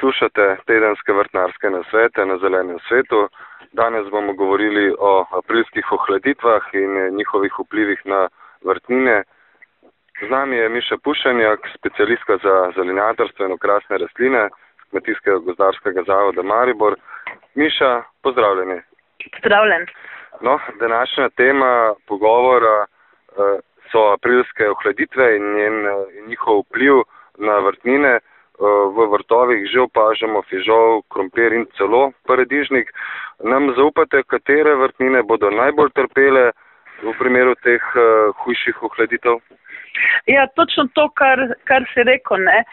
Poslušate tedenske vrtnarske nasvete na Zelenem svetu. Danes bomo govorili o aprilskih ohladitvah in njihovih vplivih na vrtnine. Z nami je Miša Pušenjak, specialistka za zelenjadarstvo in okrasne rastline Kmetijskega gozdarskega zavoda Maribor. Miša, pozdravljeni. Pozdravljen. No, današnja tema pogovora so aprilske ohladitve in njihov vpliv na vrtnine. V vrtovih že opažamo fižol, krompir in celo paradižnik. Nam zaupate, katere vrtnine bodo najbolj trpele v primeru teh hujših ohladitev? Ja, točno to, kar si rekel, ne.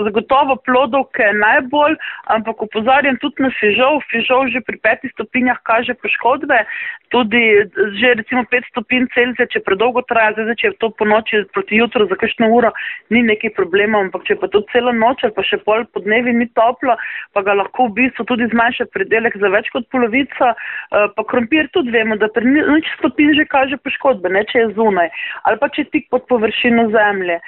Zagotovo plodovke najbolj, ampak opozarjam tudi na fižol. Fižol že pri 5 stopinjah kaže poškodbe, tudi že recimo 5 stopinj Celzija, če predolgo traja, zdaj če je to po noči proti jutru za kakšno uro, ni nekaj problema, ampak če pa tudi celo noč ali pa še pol podnevi ni toplo, pa ga lahko v bistvu tudi zmanjša pridelek za več kot polovico. Pa krompir tudi vemo, da pri nič stopinj že kaže poškodbe, ne, če je zunaj, ali pa če tik pod površino zemlje.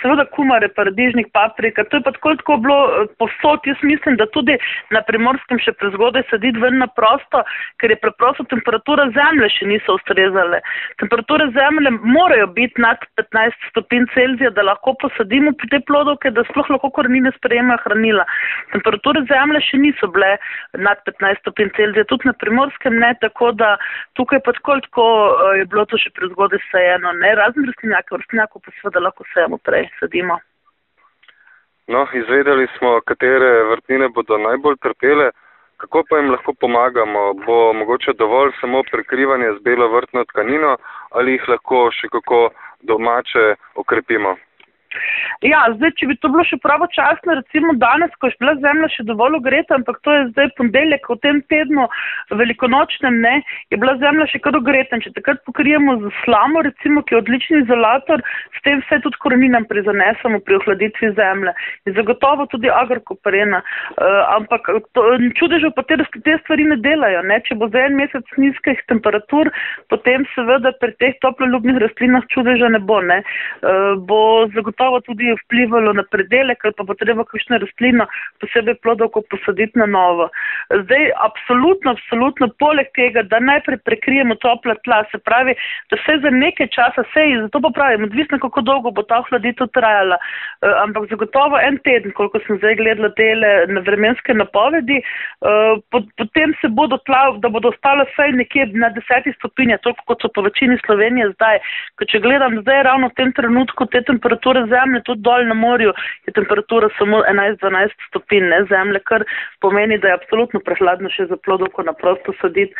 Seveda kumare, paradižnik, paprika, to je pa tako bilo povsod. Jaz mislim, da tudi na Primorskem še prezgodaj saditi ven na prosto, ker je preprosto temperatura zemlje še niso ustrezale. Temperature zemlje morajo biti nad 15 stopinj Celzija, da lahko posadimo te plodovke, da sploh lahko korenine sprejemajo hranila. Temperature zemlje še niso bile nad 15 stopinj Celzija, tudi na Primorskem ne, tako da tukaj pa tako je bilo to še prezgodaj sajeno, ne, razen vrstnjakov pa seveda lahko sajemo prej, sadimo. No, izvedeli smo, katere vrtnine bodo najbolj trpele. Kako pa jim lahko pomagamo? Bo mogoče dovolj samo prekrivanje z belo vrtno tkanino ali jih lahko še kako domače okrepimo? Ja, zdaj, če bi to bilo še pravočasno, recimo danes, ko je bila zemlja še dovolj ogreta, ampak to je zdaj ponedeljek, v tem tednu velikonočnem, ne, je bila zemlja še kar ogreta. Če takrat pokrijemo z slamo, recimo, ki je odlični izolator, s tem vse tudi koreninam prizanesemo pri ohladitvi zemlje. In zagotovo tudi agrokoprena. Ampak čudežev pa te stvari ne delajo, ne. Če bo za en mesec nizkih temperatur, potem seveda pri teh toploljubnih rastlinah čudeža ne bo, ne. Bo zagotovo tudi vplivalo na predelek ali pa bo treba kakšno rastlino, posebej plodovko, posaditi na novo. Zdaj, absolutno, poleg tega, da najprej prekrijemo topla tla, se pravi, da vse za nekaj časa, zato pa pravim, odvisno kako dolgo bo ta ohladitev trajala, ampak zagotovo en teden, koliko sem zdaj gledala tele na vremenske napovedi, potem se bodo tla, da bodo ostala vsaj nekje na 10 stopinjah, toliko kot so po večini Slovenije zdaj. Ker če gledam zdaj ravno v tem trenutku te temperature zemlje, tudi dol na morju je temperatura samo 11-12 stopinj, ne, zemlje, kar pomeni, da je absolutno prehladno še za plodovko na prosto saditi,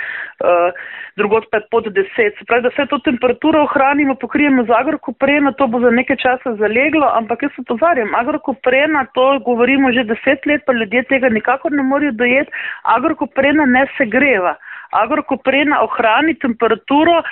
drugod pa je pod 10. Se pravi, da vse to temperaturo ohranimo, pokrijemo z agrokopreno, to bo za nekaj časa zaleglo, ampak jaz opozarjam, agrokoprena, to govorimo že 10 let, pa ljudje tega nikakor ne morejo dojeti, agrokoprena ne segreva. Agrokoprena ohrani temperaturo,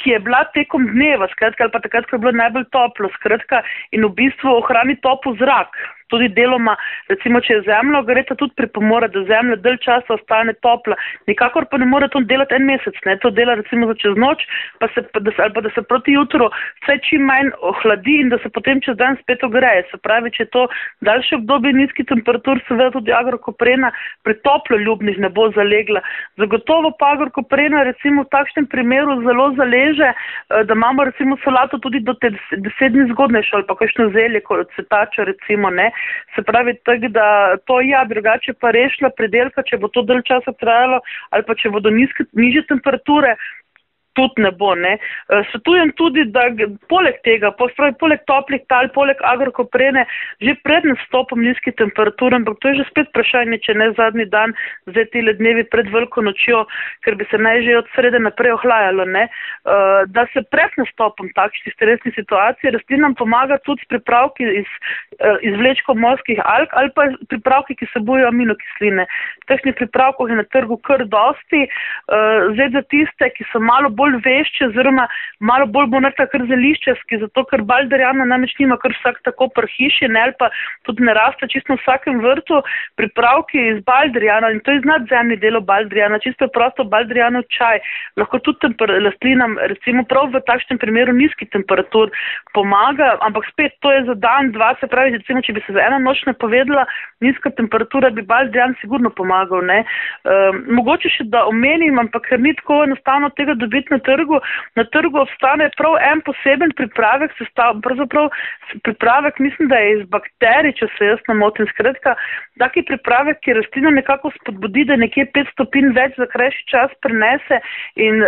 ki je bila tekom dneva, skratka, ali pa takrat, ko je bilo najbolj toplo, skratka, in v bistvu ohrani topel zrak. Tudi deloma, recimo, če je zemlja ogreta, tudi pripomore, da zemlja dalj časa ostane topla. Nikakor pa ne more to delati en mesec, ne, to dela recimo za čez noč, ali pa da se proti jutru vse čim manj ohladi in da se potem čez dan spet ogreje. Se pravi, če je to daljše obdobje nizkih temperatur, seveda tudi agrokoprena pri toploljubnih ne bo zalegla. Zagotovo pa agrokoprena recimo v takšnem primeru zelo zaleže, da imamo recimo solato tudi do 10 dni zgodnejšo ali pa kakšno zelje, kot cvetačo recimo, ne. Se pravi, tako da to drugače pa rešila predelka, če bo to dalj časa trajalo ali pa če bodo nižje temperature, tudi ne bo, ne. Svetujem tudi, da poleg tega, poleg toplih tal, poleg agrokoprene, že pred nastopom nizkih temperatur, ampak to je že spet vprašanje, če ne zadnji dan, zdaj tile dnevi pred veliko nočjo, ker bi se naj že od srede naprej ohlajalo, ne, da se pred nastopom takšnih stresnih situacij rastlinam pomaga tudi s pripravki iz izvlečkov morskih alg ali pa pripravki, ki vsebujejo aminokisline. Takšnih pripravkov je na trgu kar dosti, zdaj za tiste, ki so malo bolj bolj vešči oziroma malo bolj bo nekaj kar zeliščevski, zato ker baldrijana namreč nima kar vsak tako pri hiši, ne, ali pa tudi ne raste čisto v vsakem vrtu, pripravki iz baldrijana in to je nadzemni delo baldrijana, čisto prosto baldrijanov čaj, lahko tudi rastlinam, recimo prav v takšnem primeru nizki temperatur pomaga, ampak spet to je za dan, dva, se pravi, recimo, če bi se za eno noč napovedala, nizka temperatura bi baldrijan sigurno pomagal, ne. Mogoče še da omenim, ampak ker ni tako enostavno tega dobiti na trgu. Na trgu obstane prav en poseben pripravek, pravzaprav pripravek, mislim, da je iz bakterij, če se jaz ne motim. Skratka, taki pripravek, ki rastlino nekako spodbudi, da nekje 5 stopinj več za krajši čas prenese in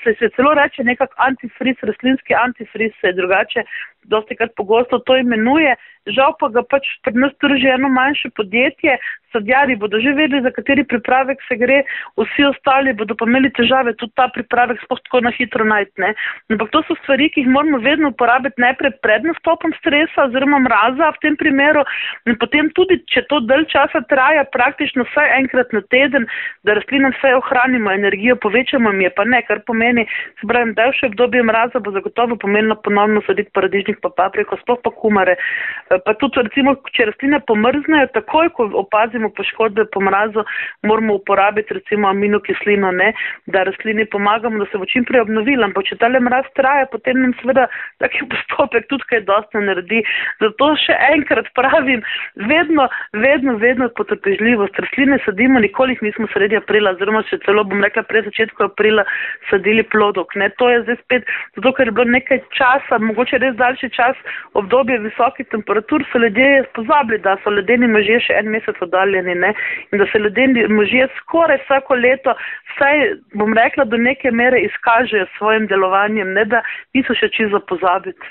se celo reče nekak antifriz, rastlinski antifriz se je drugače dostikrat pogosto to imenuje. Žal pa ga pač pred nas drži eno manjše podjetje, sadjarji bodo že vedeli, za kateri pripravek se gre, vsi ostali bodo pa imeli težave, tudi ta pripravek sploh tako na hitro najti, ne. Ampak to so stvari, ki jih moramo vedno uporabiti najprej pred nastopom stresa oziroma mraza v tem primeru in potem tudi, če to dalj časa traja, praktično vsaj enkrat na teden, da rastlinam vsaj ohranimo energijo, povečamo mi je pa ne, kar pomeni, se pravim, daljše obdobje mraza bo zagotovo pomenilo ponovno saditi paradižnik pa papriko, sploh pa kumare. Pa tudi recimo, če rastline pomrznejo, takoj, ko opazimo poškodbe po mrazu, moramo uporabiti recimo aminokislino, ne, da rastlini pomagamo, da se bo čim prej obnovila, ampak če tale mraz traja, potem nam seveda taki postopek tudi kaj dosti naredi. Zato še enkrat pravim, vedno potrpežljivost. Rastline sadimo, nikoli jih nismo sredi aprila, oziroma še celo bom rekla pred začetku aprila sadili plodok, ne. To je zdaj spet, zato ker je bilo nekaj časa, mogoče res daljši čas, obdobje visokih temperatur, so ljudje pozabili, da so ledeni možje še en mesec oddaljeni, ne, in da se ledeni možje skoraj vsako leto, vsaj, bom rekla, do neke mere izkažejo s svojim delovanjem, ne, da niso še čisto pozabiti.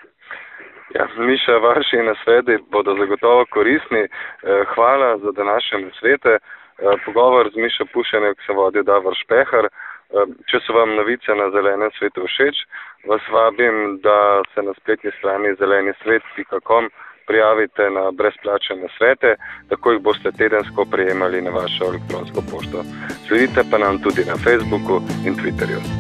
Ja, Miša, vaši nasveti bodo zagotovo koristni. Hvala za današnje nasvete. Pogovor z Mišo Pušenjak se vodi Davor Špehar. Če so vam novice na Zelenem svetu všeč, vas vabim, da se na spletni strani zelenisvet.com prijavite na brezplačne nasvete, tako jih boste tedensko prejemali na vašo elektronsko pošto. Sledite pa nam tudi na Facebooku in Twitterju.